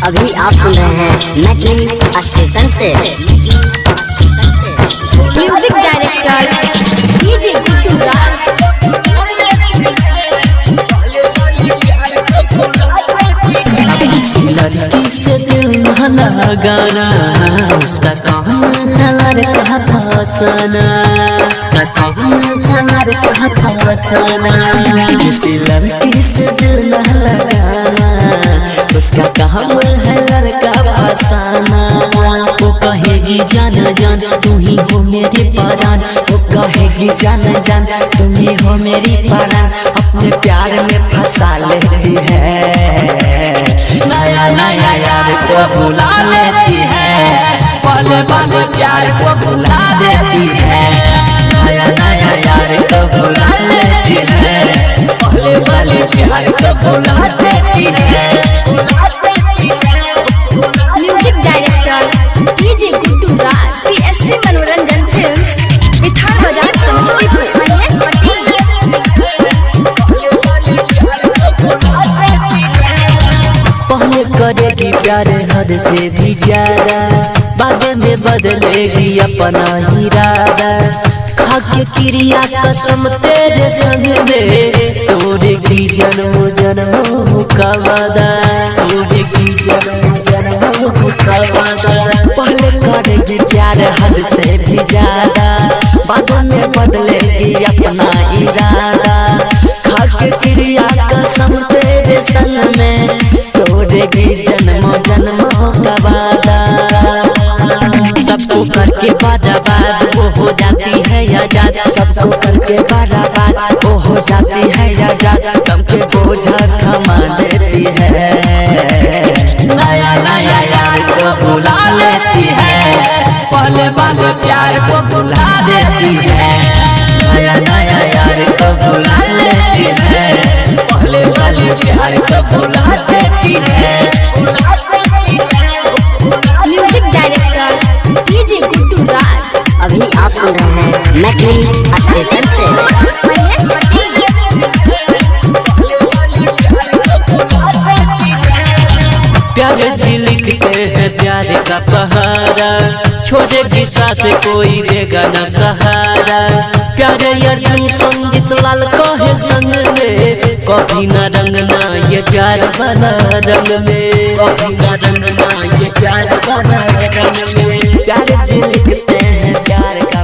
अभी आप सुन रहे हैं मैथिली स्टेशन से। म्यूजिक डायरेक्टर डीजे गुड्डू राज। लड़की से दिल न लगाना, उसका काम नलर का फसाना, उसका काम नलर का फसाना। किसी लड़की से दिल न लगाना, उसका काम है लड़का फसाना। वो कहेगी जान जान तू ही हो मेरी परान, वो कहेगी जान जान तुम ही हो मेरी परान। अपने प्यार में फंसा लेती है, नया नया यार को भुला लेती है, पले पले प्यार को भुला देती है। नया नया यार को भुला लेती है, पले पले प्यार को भुला देती है। म्यूजिक डायरेक्टर डीजे गुड्डू राज। पीएससी मनोरंजन फिल्म्स, मिठान बाजार, समस्तीपुर। पहले करेगी प्यार हद से भी ज्यादा, बाद में बदलेगी अपना इरादा। खा के क्रिया कसम तेरे संग में, तोड़ेगी जन्म जन्म का वादा, तोड़ेगी जन्म जन्म का वादा। पहले करेगी प्यार हद से भी ज्यादा, बाद में बदलेगी अपना इरादा। खा के क्रिया कसम तेरे संग में, तोड़ेगी जन्म जन्म का वादा। सबको करके बर्बाद वो हो जाती है आजाद, सबको करके बर्बाद वो हो जाती है आजाद। गम के बोझा थमा देती है, नया नया यार को भुला लेती है, पले पले प्यार को भुला देती है। नया नया यार को भुला लेती है, पले पले प्यार को भुला देती है। म्यूजिक डायरेक्टर डीजे गुड्डू राज। अभी आप सुन रहे हैं मैथिली स्टेशन से। प्यार दिल लिखते हैं प्यार का पहाड़ा, छोड़ेगी साथ कोई देगा न सहारा। प्यारे यार तू संगीत लाल कहे संग में, कभी न रंगना ये प्यार बना रंग में, कभी न रंगना ये प्यार बना रंग में। प्यार दिल लिखते हैं प्यार का